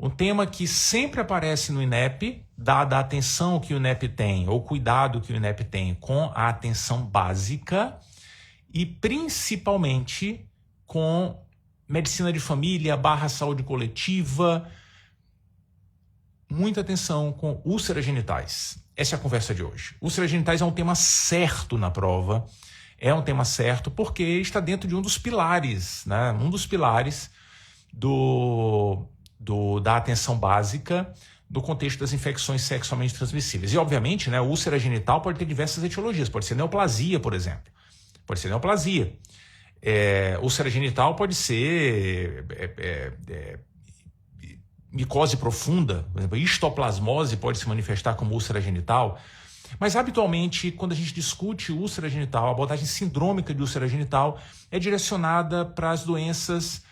Um tema que sempre aparece no INEP, dada a atenção que o INEP tem, ou cuidado que o INEP tem com a atenção básica e principalmente com medicina de família / saúde coletiva. Muita atenção com úlceras genitais. Essa é a conversa de hoje. Úlceras genitais é um tema certo na prova, é um tema certo porque está dentro de um dos pilares, né? Um dos pilares da atenção básica do contexto das infecções sexualmente transmissíveis. E, obviamente, né, úlcera genital pode ter diversas etiologias. Pode ser neoplasia, por exemplo. Pode ser neoplasia. Úlcera genital pode ser micose profunda, por exemplo, histoplasmose pode se manifestar como úlcera genital. Mas, habitualmente, quando a gente discute úlcera genital, a abordagem sindrômica de úlcera genital é direcionada para as doenças,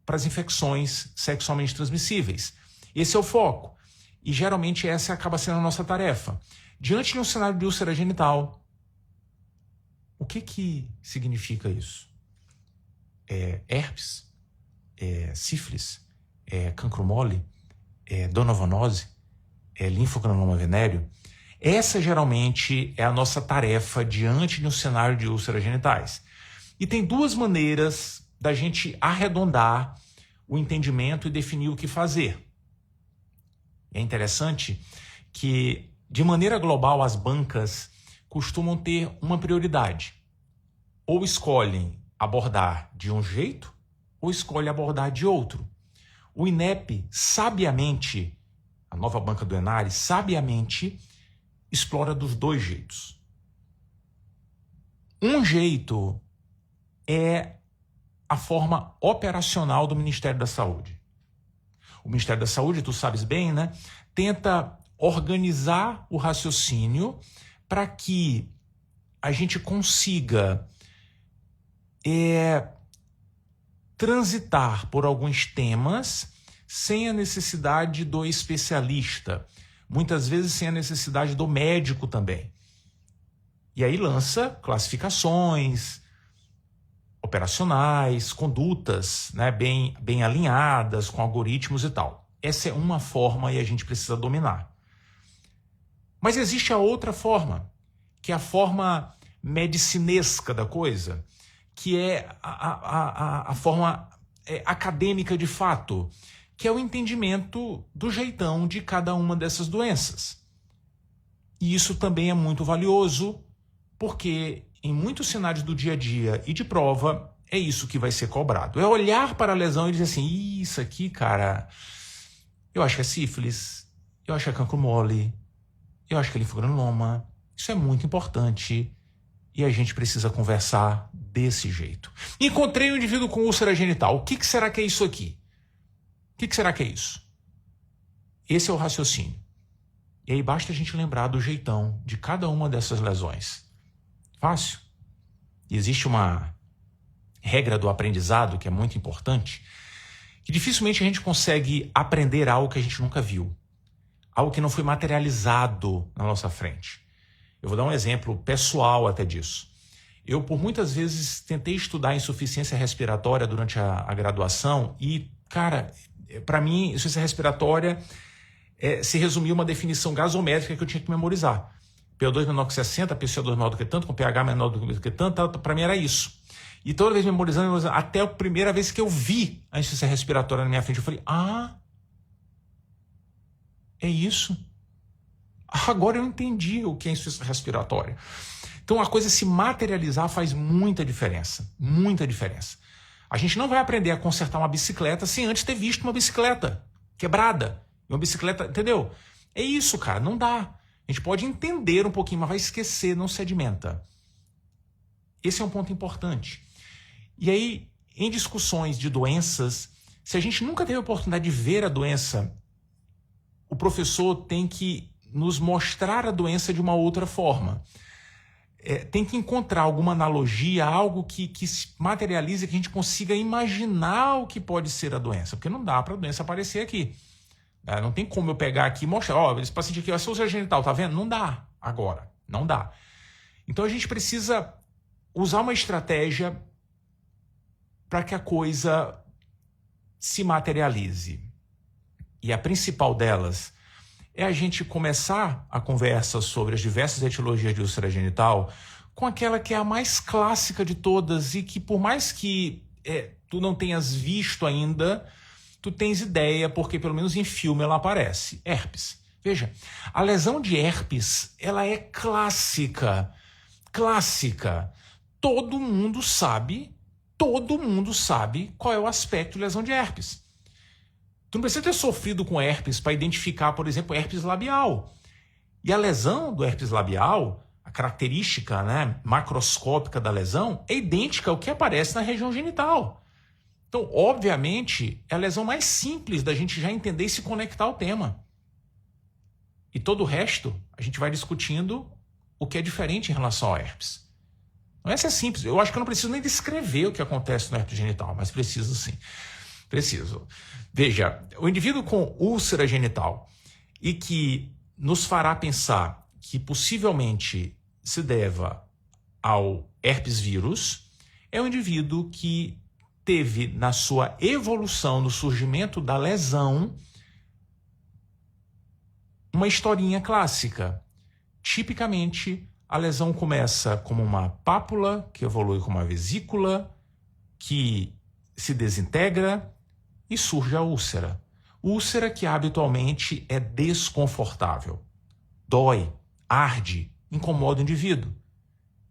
para as infecções sexualmente transmissíveis. Esse é o foco. E, geralmente, essa acaba sendo a nossa tarefa. Diante de um cenário de úlcera genital, o que significa isso? Herpes? Sífilis? Cancro mole? Donovanose? Linfogranuloma venéreo? Essa geralmente é a nossa tarefa diante de um cenário de úlceras genitais. E tem duas maneiras da gente arredondar o entendimento e definir o que fazer. É interessante que, de maneira global, as bancas costumam ter uma prioridade. Ou escolhem abordar de um jeito, ou escolhem abordar de outro. O INEP, sabiamente, a nova banca do ENARE, sabiamente explora dos dois jeitos. Um jeito é a forma operacional do Ministério da Saúde. O Ministério da Saúde, tu sabes bem, né, tenta organizar o raciocínio para que a gente consiga transitar por alguns temas sem a necessidade do especialista, muitas vezes sem a necessidade do médico também. E aí lança classificações operacionais, condutas, né, bem alinhadas, com algoritmos e tal. Essa é uma forma e a gente precisa dominar. Mas existe a outra forma, que é a forma medicinesca da coisa, que é a forma acadêmica de fato, que é o entendimento do jeitão de cada uma dessas doenças. E isso também é muito valioso, porque em muitos cenários do dia a dia e de prova, é isso que vai ser cobrado. É olhar para a lesão e dizer assim, isso aqui, cara, eu acho que é sífilis, eu acho que é cancro mole, eu acho que é linfogranuloma. Isso é muito importante e a gente precisa conversar desse jeito. Encontrei um indivíduo com úlcera genital. O que será que é isso aqui? O que será que é isso? Esse é o raciocínio. E aí basta a gente lembrar do jeitão de cada uma dessas lesões. Fácil. E existe uma regra do aprendizado que é muito importante, que dificilmente a gente consegue aprender algo que a gente nunca viu. Algo que não foi materializado na nossa frente. Eu vou dar um exemplo pessoal até disso. Eu, por muitas vezes, tentei estudar insuficiência respiratória durante a graduação e, cara, para mim, insuficiência respiratória se resumiu uma definição gasométrica que eu tinha que memorizar. PO2 menor que 60, PCO2 menor do que tanto, com pH menor do que tanto, para mim era isso. E toda vez memorizando, até a primeira vez que eu vi a insuficiência respiratória na minha frente, eu falei, é isso. Agora eu entendi o que é insuficiência respiratória. Então a coisa se materializar faz muita diferença. Muita diferença. A gente não vai aprender a consertar uma bicicleta sem antes ter visto uma bicicleta quebrada. Uma bicicleta, entendeu? É isso, cara, não dá. A gente pode entender um pouquinho, mas vai esquecer, não sedimenta. Esse é um ponto importante. E aí, em discussões de doenças, se a gente nunca teve a oportunidade de ver a doença, o professor tem que nos mostrar a doença de uma outra forma. Tem que encontrar alguma analogia, algo que se materialize, que a gente consiga imaginar o que pode ser a doença. Porque não dá para a doença aparecer aqui. Não tem como eu pegar aqui e mostrar, esse paciente aqui, a úlcera genital, tá vendo? Não dá agora, não dá. Então a gente precisa usar uma estratégia para que a coisa se materialize. e a principal delas é a gente começar a conversa sobre as diversas etiologias de úlcera genital com aquela que é a mais clássica de todas e que, por mais que tu não tenhas visto ainda, tu tens ideia, porque pelo menos em filme ela aparece: herpes. Veja, a lesão de herpes, ela é clássica. Clássica. Todo mundo sabe qual é o aspecto de lesão de herpes. Tu não precisa ter sofrido com herpes para identificar, por exemplo, herpes labial. E a lesão do herpes labial, a característica, né, macroscópica da lesão, é idêntica ao que aparece na região genital. Então, obviamente, é a lesão mais simples da gente já entender e se conectar ao tema. E todo o resto, a gente vai discutindo o que é diferente em relação ao herpes. Não, essa é simples. Eu acho que eu não preciso nem descrever o que acontece no herpes genital, mas preciso sim. Preciso. Veja, o indivíduo com úlcera genital e que nos fará pensar que possivelmente se deva ao herpes vírus é um indivíduo que teve na sua evolução, no surgimento da lesão, uma historinha clássica. Tipicamente, a lesão começa como uma pápula, que evolui como uma vesícula, que se desintegra e surge a úlcera. Úlcera que habitualmente é desconfortável, dói, arde, incomoda o indivíduo.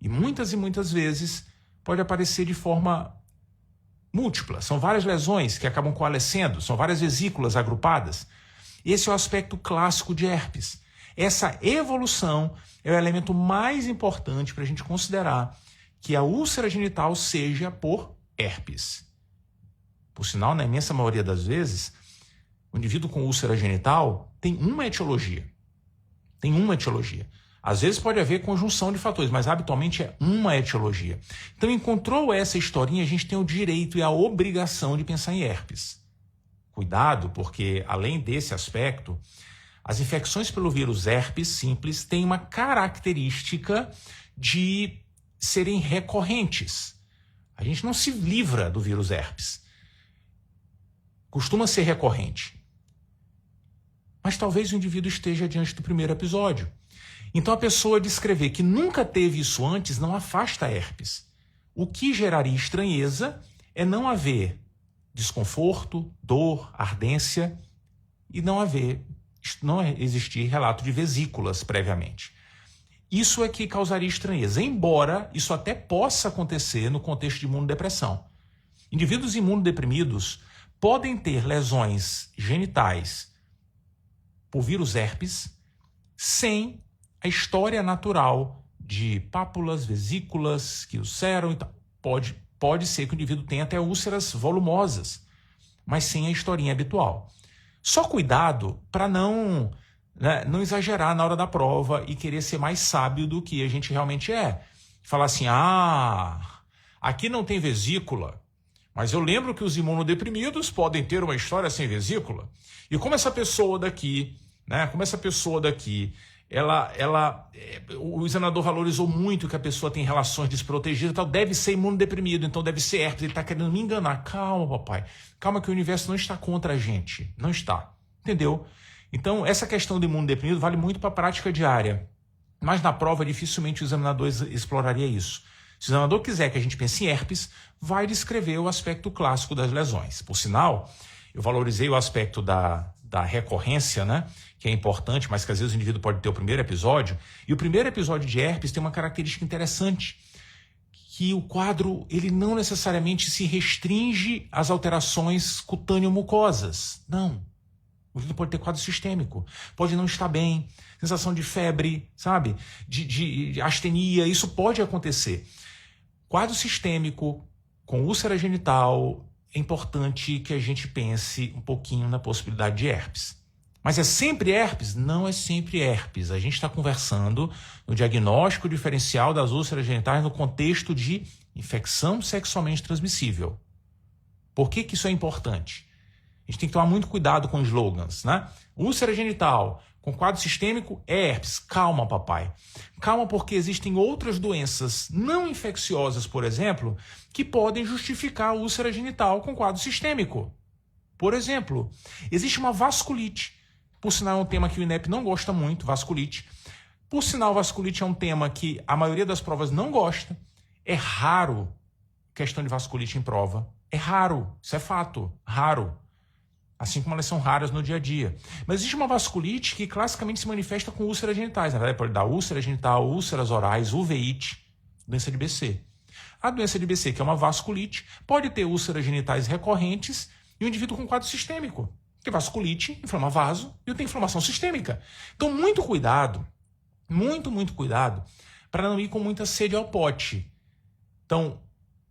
E muitas vezes pode aparecer de forma múltipla. São várias lesões que acabam coalescendo, são várias vesículas agrupadas. Esse é o aspecto clássico de herpes. Essa evolução é o elemento mais importante para a gente considerar que a úlcera genital seja por herpes. Por sinal, na imensa maioria das vezes, o indivíduo com úlcera genital tem uma etiologia. Tem uma etiologia. Às vezes pode haver conjunção de fatores, mas habitualmente é uma etiologia. Então, encontrou essa historinha, a gente tem o direito e a obrigação de pensar em herpes. Cuidado, porque além desse aspecto, as infecções pelo vírus herpes simples têm uma característica de serem recorrentes. A gente não se livra do vírus herpes. Costuma ser recorrente. Mas talvez o indivíduo esteja diante do primeiro episódio. Então a pessoa descrever que nunca teve isso antes não afasta a herpes. O que geraria estranheza é não haver desconforto, dor, ardência e não existir relato de vesículas previamente. Isso é que causaria estranheza, embora isso até possa acontecer no contexto de imunodepressão. Indivíduos imunodeprimidos podem ter lesões genitais por vírus herpes sem a história natural de pápulas, vesículas que ulceram e tal. Pode ser que o indivíduo tenha até úlceras volumosas, mas sem a historinha habitual. Só cuidado para não exagerar na hora da prova e querer ser mais sábio do que a gente realmente é. Falar assim, aqui não tem vesícula, mas eu lembro que os imunodeprimidos podem ter uma história sem vesícula. E como essa pessoa daqui, o examinador valorizou muito que a pessoa tem relações desprotegidas e tal, deve ser imunodeprimido, então deve ser herpes, ele está querendo me enganar. Calma, papai. Calma que o universo não está contra a gente. Não está. Entendeu? Então, essa questão do imunodeprimido vale muito para a prática diária. Mas na prova, dificilmente o examinador exploraria isso. Se o examinador quiser que a gente pense em herpes, vai descrever o aspecto clássico das lesões. Por sinal, eu valorizei o aspecto da recorrência, né? Que é importante, mas que às vezes o indivíduo pode ter o primeiro episódio. E o primeiro episódio de herpes tem uma característica interessante, que o quadro ele não necessariamente se restringe às alterações cutâneo-mucosas. Não. O indivíduo pode ter quadro sistêmico, pode não estar bem, sensação de febre, sabe? De astenia, isso pode acontecer. Quadro sistêmico com úlcera genital, é importante que a gente pense um pouquinho na possibilidade de herpes. Mas é sempre herpes? Não é sempre herpes. A gente está conversando no diagnóstico diferencial das úlceras genitais no contexto de infecção sexualmente transmissível. Por que isso é importante? A gente tem que tomar muito cuidado com slogans, né? Úlcera genital com quadro sistêmico é herpes. Calma, papai. Calma, porque existem outras doenças não infecciosas, por exemplo, que podem justificar a úlcera genital com quadro sistêmico. Por exemplo, existe uma vasculite. Por sinal, é um tema que o INEP não gosta muito, vasculite. Por sinal, vasculite é um tema que a maioria das provas não gosta. É raro questão de vasculite em prova. É raro, isso é fato, raro. Assim como elas são raras no dia a dia. Mas existe uma vasculite que classicamente se manifesta com úlceras genitais. Na verdade, pode dar úlcera genital, úlceras orais, uveíte, doença de BC. A doença de BC, que é uma vasculite, pode ter úlceras genitais recorrentes e um indivíduo com quadro sistêmico. Porque vasculite inflama vaso e tem inflamação sistêmica. Então, muito cuidado, muito cuidado, para não ir com muita sede ao pote. Então,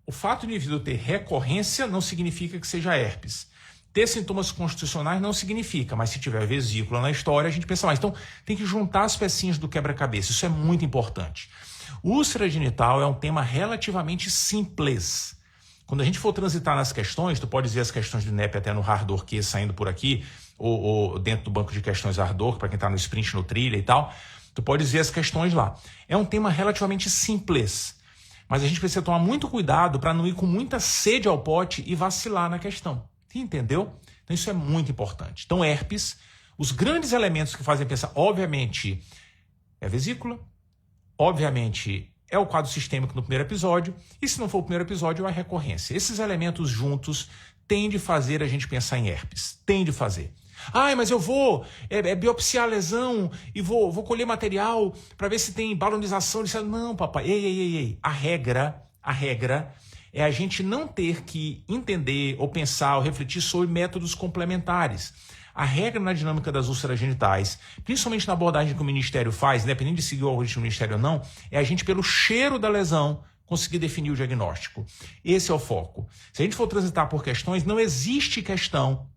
o fato de o indivíduo ter recorrência não significa que seja herpes. Ter sintomas constitucionais não significa, mas se tiver vesícula na história, a gente pensa mais. Então, tem que juntar as pecinhas do quebra-cabeça. Isso é muito importante. Úlcera genital é um tema relativamente simples. Quando a gente for transitar nas questões, tu pode ver as questões do INEP até no Hardor que saindo por aqui, ou dentro do banco de questões Hardor, para quem está no sprint, no trilha e tal, tu pode ver as questões lá. É um tema relativamente simples, mas a gente precisa tomar muito cuidado para não ir com muita sede ao pote e vacilar na questão. Entendeu? Então isso é muito importante. Então herpes, os grandes elementos que fazem pensar, obviamente, é a vesícula, obviamente é o quadro sistêmico no primeiro episódio, e se não for o primeiro episódio, é a recorrência. Esses elementos juntos têm de fazer a gente pensar em herpes. Tem de fazer. Mas eu vou biopsiar a lesão e vou colher material para ver se tem balonização. Não, papai. Ei. A regra é a gente não ter que entender ou pensar ou refletir sobre métodos complementares. A regra na dinâmica das úlceras genitais, principalmente na abordagem que o Ministério faz, independente de seguir o algoritmo do Ministério ou não, é a gente, pelo cheiro da lesão, conseguir definir o diagnóstico. Esse é o foco. Se a gente for transitar por questões, não existe questão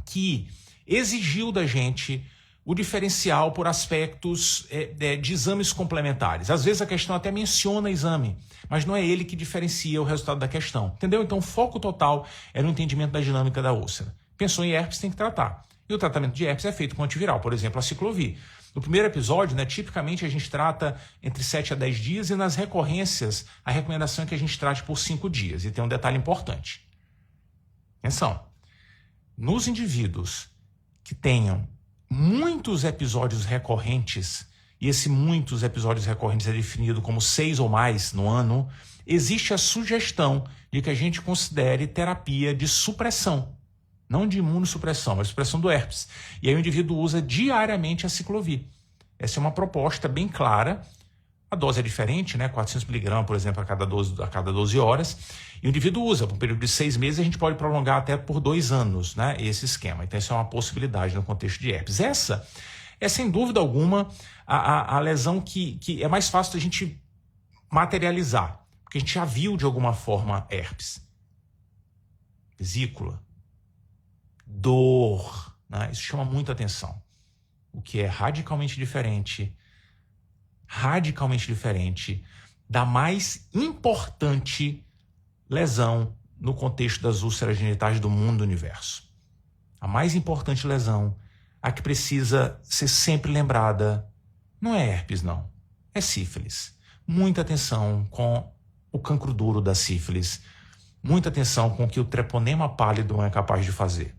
que exigiu da gente o diferencial por aspectos de exames complementares. Às vezes a questão até menciona exame, mas não é ele que diferencia o resultado da questão. Entendeu? Então o foco total é no entendimento da dinâmica da úlcera. Pensou em herpes, tem que tratar. E o tratamento de herpes é feito com antiviral, por exemplo, a ciclovir. No primeiro episódio, tipicamente a gente trata entre 7 a 10 dias e nas recorrências a recomendação é que a gente trate por 5 dias. E tem um detalhe importante. Atenção. Nos indivíduos que tenham muitos episódios recorrentes, e esse muitos episódios recorrentes é definido como 6 ou mais no ano, existe a sugestão de que a gente considere terapia de supressão. Não de imunossupressão, mas supressão do herpes. E aí o indivíduo usa diariamente a ciclovir. Essa é uma proposta bem clara. A dose é diferente, 400 mg, por exemplo, a cada 12 horas. E o indivíduo usa por um período de 6 meses, a gente pode prolongar até por 2 anos, esse esquema. Então, isso é uma possibilidade no contexto de herpes. Essa é, sem dúvida alguma, a lesão que é mais fácil da gente materializar. Porque a gente já viu, de alguma forma, herpes. Vesícula. Dor. Isso chama muita atenção. O que é radicalmente diferente da mais importante lesão no contexto das úlceras genitais do mundo do universo. A mais importante lesão, a que precisa ser sempre lembrada, não é herpes, não. É sífilis. Muita atenção com o cancro duro da sífilis. Muita atenção com o que o treponema pálido é capaz de fazer.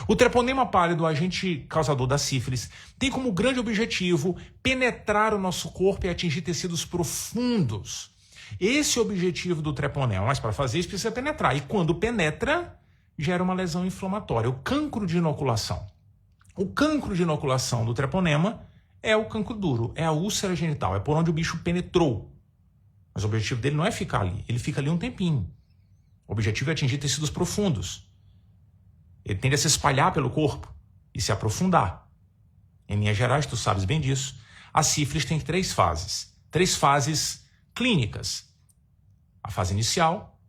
O treponema pálido, agente causador da sífilis, tem como grande objetivo penetrar o nosso corpo e atingir tecidos profundos. Esse é o objetivo do treponema, mas para fazer isso precisa penetrar. E quando penetra, gera uma lesão inflamatória, o cancro de inoculação. O cancro de inoculação do treponema é o cancro duro, é a úlcera genital, é por onde o bicho penetrou. Mas o objetivo dele não é ficar ali, ele fica ali um tempinho. O objetivo é atingir tecidos profundos. Ele tende a se espalhar pelo corpo e se aprofundar. Em linhas gerais, tu sabes bem disso. A sífilis tem 3 fases. 3 fases clínicas. A fase inicial,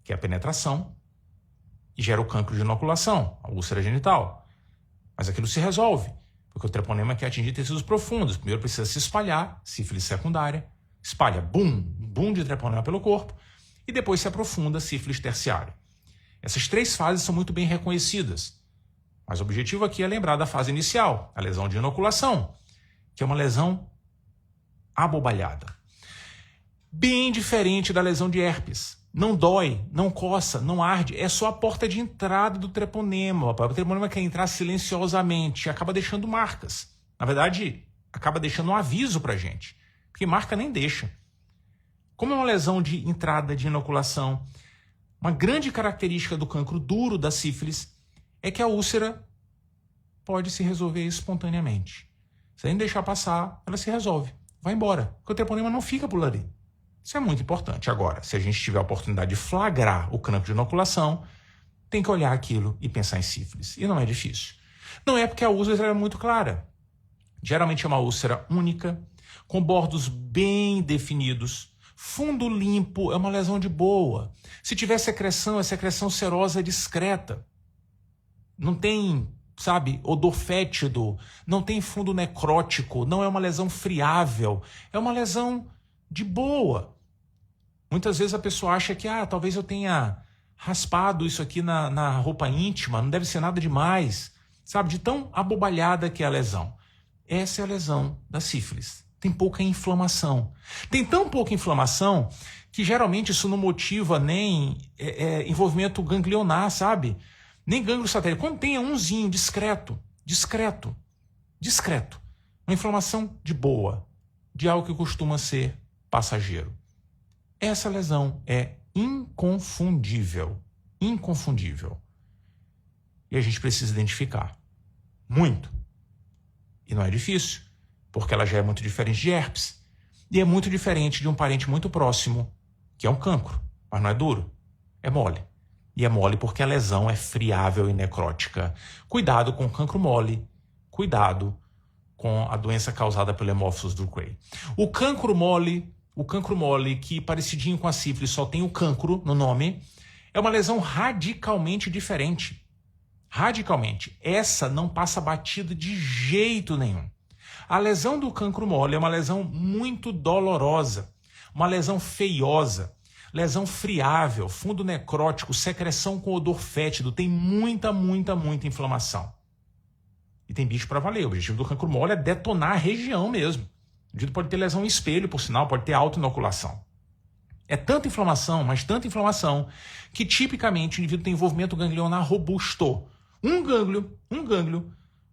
que é a penetração, e gera o cancro de inoculação, a úlcera genital. Mas aquilo se resolve, porque o treponema quer atingir tecidos profundos. Primeiro precisa se espalhar, sífilis secundária, espalha, boom de treponema pelo corpo, e depois se aprofunda, sífilis terciária. Essas 3 fases são muito bem reconhecidas. Mas o objetivo aqui é lembrar da fase inicial, a lesão de inoculação, que é uma lesão abobalhada. Bem diferente da lesão de herpes. Não dói, não coça, não arde. É só a porta de entrada do treponema. O treponema quer entrar silenciosamente e acaba deixando marcas. Na verdade, acaba deixando um aviso para a gente. Porque marca nem deixa. Como é uma lesão de entrada de inoculação, uma grande característica do cancro duro da sífilis é que a úlcera pode se resolver espontaneamente. Sem deixar passar, ela se resolve. Vai embora. Porque o treponema não fica por ali. Isso é muito importante. Agora, se a gente tiver a oportunidade de flagrar o cancro de inoculação, tem que olhar aquilo e pensar em sífilis. E não é difícil. Não é porque a úlcera é muito clara. Geralmente é uma úlcera única, com bordos bem definidos, fundo limpo, é uma lesão de boa. Se tiver secreção, é secreção serosa discreta. Não tem, sabe, odor fétido, não tem fundo necrótico, não é uma lesão friável, é uma lesão de boa. Muitas vezes a pessoa acha que, talvez eu tenha raspado isso aqui na roupa íntima, não deve ser nada demais, sabe, de tão abobalhada que é a lesão. Essa é a lesão da sífilis. Tem pouca inflamação. Tem tão pouca inflamação que geralmente isso não motiva nem envolvimento ganglionar, sabe? Nem gânglio satélite. Quando tem umzinho discreto. Uma inflamação de boa, de algo que costuma ser passageiro. Essa lesão é inconfundível. E a gente precisa identificar. Muito. E não é difícil, porque ela já é muito diferente de herpes. E é muito diferente de um parente muito próximo, que é um cancro. Mas não é duro, é mole. E é mole porque a lesão é friável e necrótica. Cuidado com o cancro mole. Cuidado com a doença causada pelo Haemophilus ducreyi. O cancro mole, que parecidinho com a sífilis, só tem o cancro no nome, é uma lesão radicalmente diferente. Radicalmente. Essa não passa batida de jeito nenhum. A lesão do cancro mole é uma lesão muito dolorosa, uma lesão feiosa, lesão friável, fundo necrótico, secreção com odor fétido, tem muita inflamação. E tem bicho para valer. O objetivo do cancro mole é detonar a região mesmo. O indivíduo pode ter lesão em espelho, por sinal, pode ter autoinoculação. É tanta inflamação, mas tanta inflamação, que tipicamente o indivíduo tem envolvimento ganglionar robusto. Um gânglio,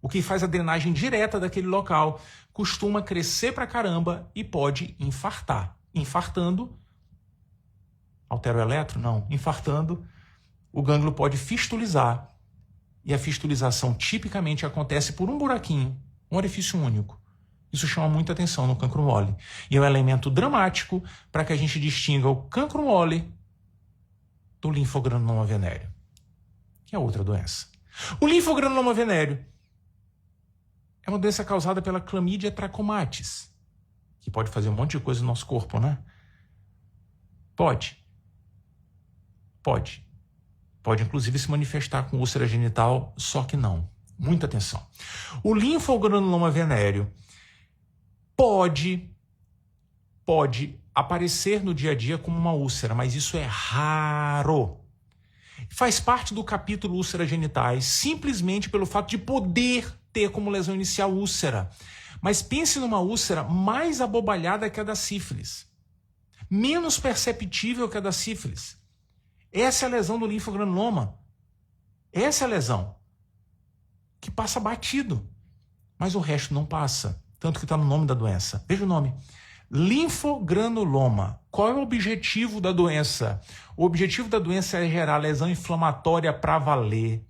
o que faz a drenagem direta daquele local, costuma crescer pra caramba e pode infartar. Infartando, altera o eletro? Não. Infartando, o gânglio pode fistulizar. E a fistulização tipicamente acontece por um buraquinho, um orifício único. Isso chama muita atenção no cancro mole. E é um elemento dramático para que a gente distinga o cancro mole do linfogranuloma venéreo, que é outra doença. O linfogranuloma venéreo é uma doença causada pela Chlamydia trachomatis, que pode fazer um monte de coisa no nosso corpo, né? Pode, inclusive, se manifestar com úlcera genital, só que não. Muita atenção. O linfogranuloma venéreo pode aparecer no dia a dia como uma úlcera, mas isso é raro. Faz parte do capítulo úlcera genitais, simplesmente pelo fato de poder ter como lesão inicial úlcera. Mas pense numa úlcera mais abobalhada que a da sífilis. Menos perceptível que a da sífilis. Essa é a lesão do linfogranuloma. Essa é a lesão que passa batido. Mas o resto não passa. Tanto que está no nome da doença. Veja o nome. Linfogranuloma. Qual é o objetivo da doença? O objetivo da doença é gerar lesão inflamatória para valer,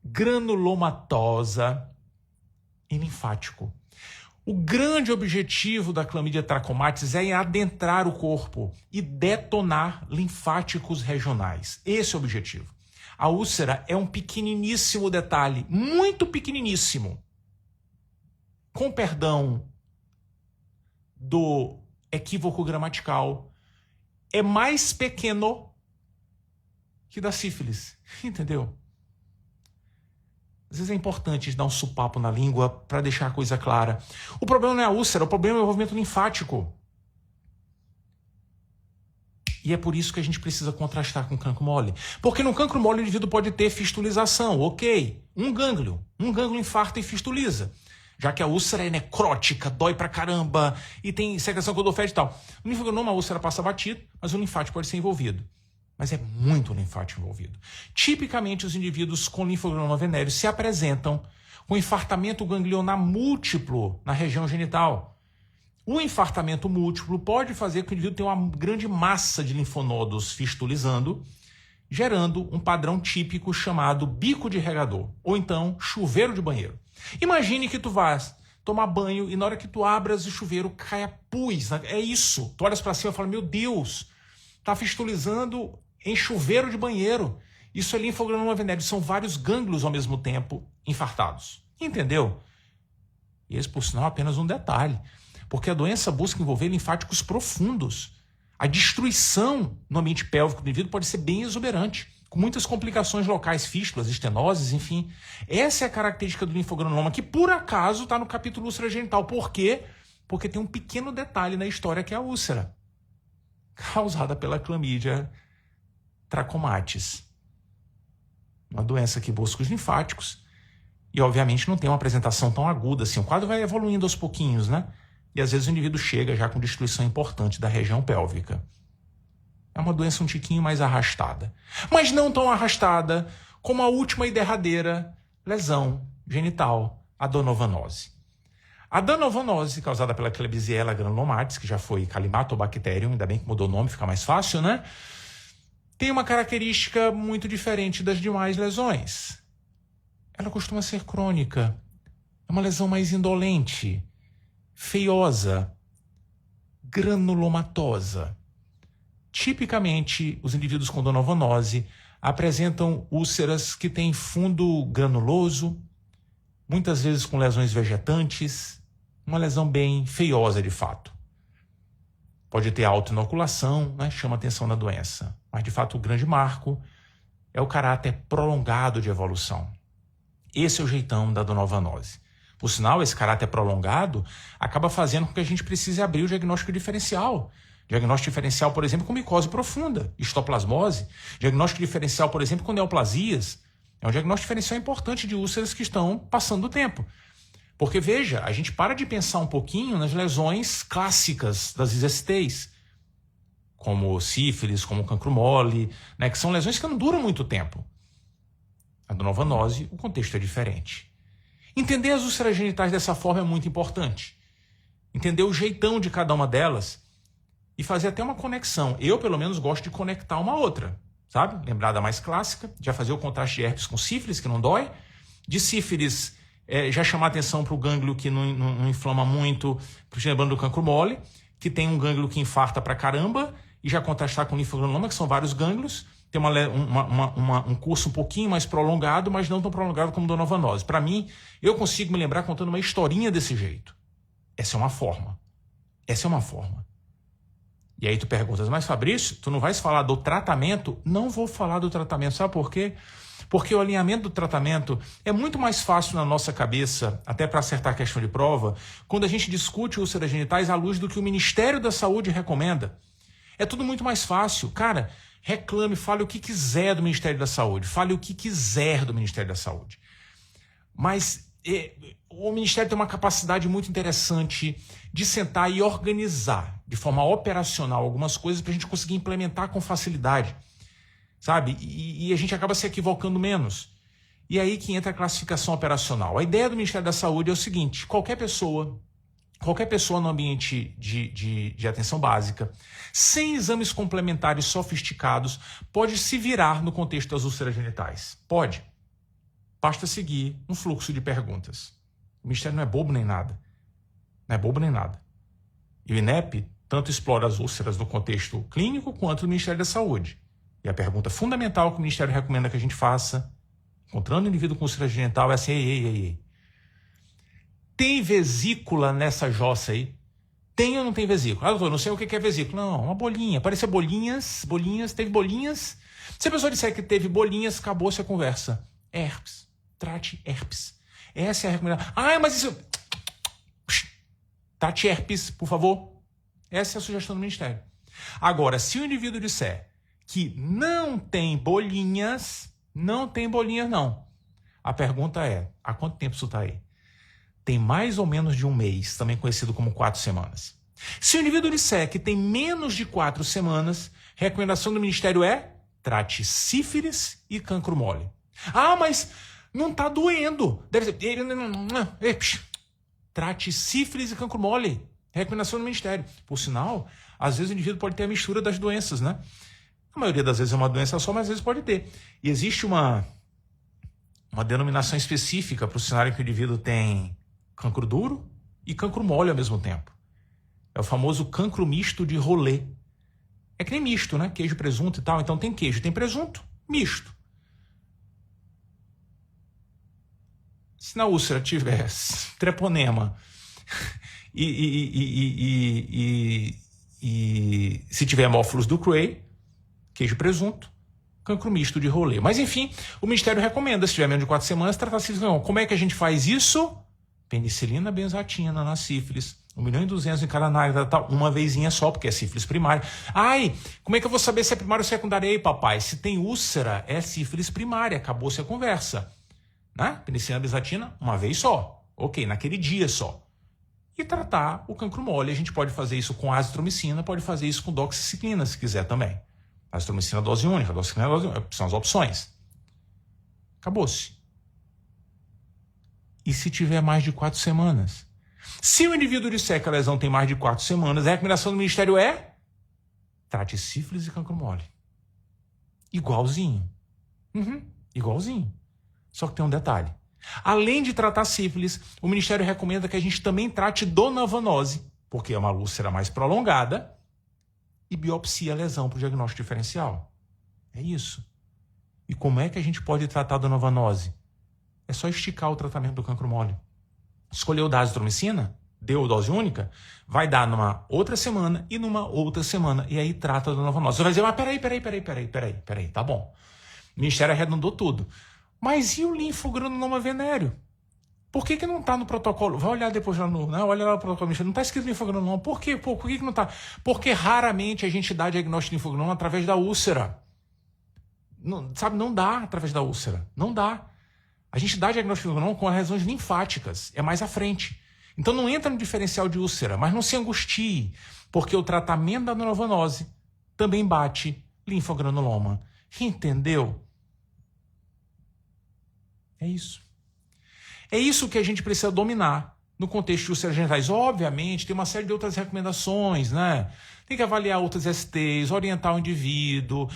granulomatosa e linfático. O grande objetivo da Chlamydia trachomatis é adentrar o corpo e detonar linfáticos regionais. Esse é o objetivo. A úlcera é um pequeniníssimo detalhe, muito pequeniníssimo. Com perdão do equívoco gramatical, é mais pequeno que da sífilis. Entendeu? Às vezes é importante dar um supapo na língua para deixar a coisa clara. O problema não é a úlcera, o problema é o envolvimento linfático. E é por isso que a gente precisa contrastar com o cancro mole. Porque no cancro mole o indivíduo pode ter fistulização, ok. Um gânglio infarta e fistuliza. já que a úlcera é necrótica, dói pra caramba e tem secreção codofética e tal. O linfogranuloma, a úlcera passa batido, mas o linfático pode ser envolvido. Mas é muito linfático envolvido. Tipicamente, os indivíduos com linfogranuloma venéreo se apresentam com infartamento ganglionar múltiplo na região genital. O infartamento múltiplo pode fazer com que o indivíduo tenha uma grande massa de linfonodos fistulizando, gerando um padrão típico chamado bico de regador, ou então chuveiro de banheiro. Imagine que tu vais tomar banho e na hora que tu abras o chuveiro cai pus. É isso. Tu olhas para cima e fala, meu Deus, tá fistulizando em chuveiro de banheiro. Isso é linfogranuloma venéreo. São vários gânglios ao mesmo tempo infartados. Entendeu? E esse, por sinal, é apenas um detalhe. Porque a doença busca envolver linfáticos profundos. A destruição no ambiente pélvico do indivíduo pode ser bem exuberante, com muitas complicações locais, fístulas, estenoses, enfim. Essa é a característica do linfogranuloma, que por acaso está no capítulo úlcera genital. Por quê? Porque tem um pequeno detalhe na história que é a úlcera, causada pela Chlamydia trachomatis. Uma doença que busca os linfáticos e, obviamente, não tem uma apresentação tão aguda assim. O quadro vai evoluindo aos pouquinhos, né? E às vezes o indivíduo chega já com destruição importante da região pélvica. É uma doença um tiquinho mais arrastada. Mas não tão arrastada como a última e derradeira lesão genital, a donovanose. A donovanose, causada pela Klebsiella granulomatis, que já foi Calimbatobacterium, ainda bem que mudou o nome, fica mais fácil, né? Tem uma característica muito diferente das demais lesões. Ela costuma ser crônica. É uma lesão mais indolente, feiosa, granulomatosa. Tipicamente, os indivíduos com donovanose apresentam úlceras que têm fundo granuloso, muitas vezes com lesões vegetantes, uma lesão bem feiosa de fato. Pode ter autoinoculação, né? Chama atenção na doença. Mas, de fato, o grande marco é o caráter prolongado de evolução. Esse é o jeitão da donovanose. Por sinal, esse caráter prolongado acaba fazendo com que a gente precise abrir o diagnóstico diferencial. Diagnóstico diferencial, por exemplo, com micose profunda, histoplasmose. Diagnóstico diferencial, por exemplo, com neoplasias. É um diagnóstico diferencial importante de úlceras que estão passando o tempo. Porque, veja, a gente para de pensar um pouquinho nas lesões clássicas das ISTs, como sífilis, como cancro mole, né, que são lesões que não duram muito tempo. A donovanose, o contexto é diferente. Entender as úlceras genitais dessa forma é muito importante. Entender o jeitão de cada uma delas e fazer até uma conexão. Eu, pelo menos, gosto de conectar uma a outra, sabe? Lembrar da mais clássica, já fazer o contraste de herpes com sífilis, que não dói. De sífilis, já chamar atenção para o gânglio que não inflama muito, lembrando do cancro mole, que tem um gânglio que infarta pra caramba, e já contrastar com linfogranuloma, que são vários gânglios. Tem um curso um pouquinho mais prolongado, mas não tão prolongado como donovanose. Para mim, eu consigo me lembrar contando uma historinha desse jeito. Essa é uma forma. Essa é uma forma. E aí tu perguntas, mas Fabrício, tu não vais falar do tratamento? Não vou falar do tratamento. Sabe por quê? Porque o alinhamento do tratamento é muito mais fácil na nossa cabeça, até para acertar a questão de prova, quando a gente discute úlceras genitais à luz do que o Ministério da Saúde recomenda. É tudo muito mais fácil. Cara, reclame, fale o que quiser do Ministério da Saúde. Fale o que quiser do Ministério da Saúde. Mas o Ministério tem uma capacidade muito interessante de sentar e organizar de forma operacional algumas coisas para a gente conseguir implementar com facilidade, sabe? E a gente acaba se equivocando menos. E aí que entra a classificação operacional. A ideia do Ministério da Saúde é o seguinte: qualquer pessoa no ambiente de atenção básica, sem exames complementares sofisticados, pode se virar no contexto das úlceras genitais. Pode. Basta seguir um fluxo de perguntas. O Ministério não é bobo nem nada. Não é bobo nem nada. E o INEP tanto explora as úlceras no contexto clínico quanto no Ministério da Saúde. E a pergunta fundamental que o Ministério recomenda que a gente faça, encontrando o indivíduo com úlcera genital, é assim: ei. Tem vesícula nessa jossa aí? Tem ou não tem vesícula? Ah, doutor, não sei o que é vesícula. Não, uma bolinha. Parecia bolinhas, teve bolinhas. Se a pessoa disser que teve bolinhas, acabou-se a conversa. Herpes. Trate herpes. Essa é a recomendação. Ah, mas isso... Trate herpes, por favor. Essa é a sugestão do Ministério. Agora, se o indivíduo disser que não tem bolinhas, não. A pergunta é: há quanto tempo isso está aí? tem mais ou menos de um mês, também conhecido como 4 semanas. Se o indivíduo disser que tem menos de 4 semanas, recomendação do Ministério é trate sífilis e cancro mole. Ah, mas não está doendo. Deve ser... Trate sífilis e cancro mole. Recomendação do Ministério. Por sinal, às vezes o indivíduo pode ter a mistura das doenças, né? A maioria das vezes é uma doença só, mas às vezes pode ter. E existe uma denominação específica para o cenário em que o indivíduo tem cancro duro e cancro mole ao mesmo tempo. É o famoso cancro misto de rolê. É que nem misto, né? Queijo, presunto e tal. Então tem queijo, tem presunto, misto. Se na úlcera tiver treponema e se tiver hemófilos do Cray, queijo, presunto, cancro misto de rolê. Mas enfim, o Ministério recomenda, se tiver menos de 4 semanas, tratar sífilis. Como é que a gente faz isso? Penicilina benzatina na sífilis. 1.200.000 em cada náusea, tal, uma vezinha só, porque é sífilis primária. Ai, como é que eu vou saber se é primária ou secundária? Ei, papai, se tem úlcera, é sífilis primária. Acabou-se a conversa. Né? Penicilina benzatina, uma vez só. Ok, naquele dia só. E tratar o cancro mole. A gente pode fazer isso com azitromicina, pode fazer isso com doxiciclina, se quiser também. Azitromicina dose única, doxiciclina dose única. São as opções. Acabou-se. E se tiver mais de 4 semanas? Se o indivíduo disser que a lesão tem mais de 4 semanas, a recomendação do Ministério é trate sífilis e cancro mole. Igualzinho. Igualzinho. Só que tem um detalhe. Além de tratar sífilis, o Ministério recomenda que a gente também trate donovanose, porque é uma úlcera mais prolongada, e biopsia a lesão para o diagnóstico diferencial. É isso. E como é que a gente pode tratar a donovanose? É só esticar o tratamento do cancro mole. Escolheu dar azitromicina, deu dose única, vai dar numa outra semana e numa outra semana. E aí trata a donovanose. Você vai dizer, mas peraí, tá bom. O Ministério arredondou tudo. Mas e o linfogranuloma venéreo? Por que não está no protocolo? Vai olhar depois lá no... Não, olha lá no protocolo. Não está escrito linfogranuloma. Por quê? Por que não está? Porque raramente a gente dá diagnóstico de linfogranuloma através da úlcera. Não, sabe, não dá através da úlcera. Não dá. A gente dá diagnóstico de linfogranuloma com as lesões linfáticas. É mais à frente. Então não entra no diferencial de úlcera. Mas não se angustie. Porque o tratamento da donovanose também bate linfogranuloma. Entendeu? É isso. É isso que a gente precisa dominar no contexto de úlceras genitais. Obviamente, tem uma série de outras recomendações, né? Tem que avaliar outras STs, orientar o indivíduo,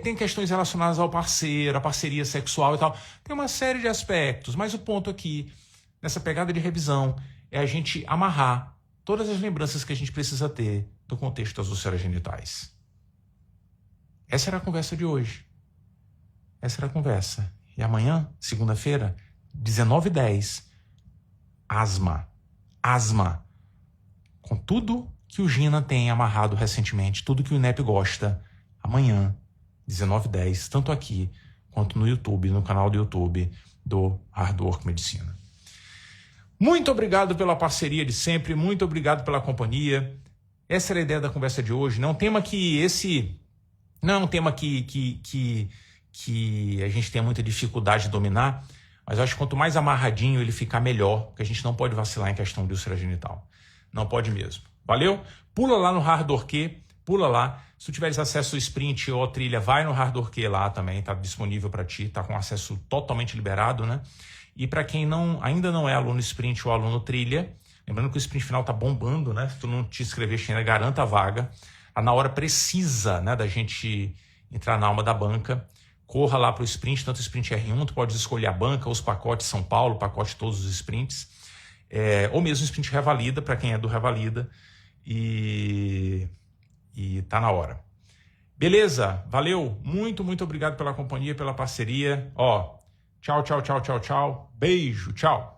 tem questões relacionadas ao parceiro, a parceria sexual e tal. Tem uma série de aspectos, mas o ponto aqui, nessa pegada de revisão, é a gente amarrar todas as lembranças que a gente precisa ter do contexto das úlceras genitais. Essa era a conversa de hoje. Essa era a conversa. E amanhã, segunda-feira, 19h10, asma, com tudo que o Gina tem amarrado recentemente, tudo que o INEP gosta, amanhã, 19h10, tanto aqui quanto no YouTube, no canal do YouTube do Hard Work Medicina. Muito obrigado pela parceria de sempre, muito obrigado pela companhia. Essa era a ideia da conversa de hoje. Não é um tema que a gente tem muita dificuldade de dominar, mas eu acho que quanto mais amarradinho ele ficar, melhor, porque a gente não pode vacilar em questão de úlcera genital. Não pode mesmo. Valeu? Pula lá no Hard Work, pula lá. Se tu tiveres acesso ao Sprint ou à trilha, vai no Hard Work lá também, tá disponível para ti, tá com acesso totalmente liberado, né? E para quem ainda não é aluno Sprint ou aluno trilha, lembrando que o Sprint final tá bombando, né? Se tu não te inscreveste ainda, garanta a vaga. Tá na hora precisa, né, da gente entrar na alma da banca. Corra lá para o Sprint, tanto o Sprint R1, tu pode escolher a banca, os pacotes São Paulo, pacote todos os Sprints, ou mesmo o Sprint Revalida, para quem é do Revalida, e tá na hora. Beleza? Valeu? Muito obrigado pela companhia, pela parceria. Tchau. Beijo, tchau.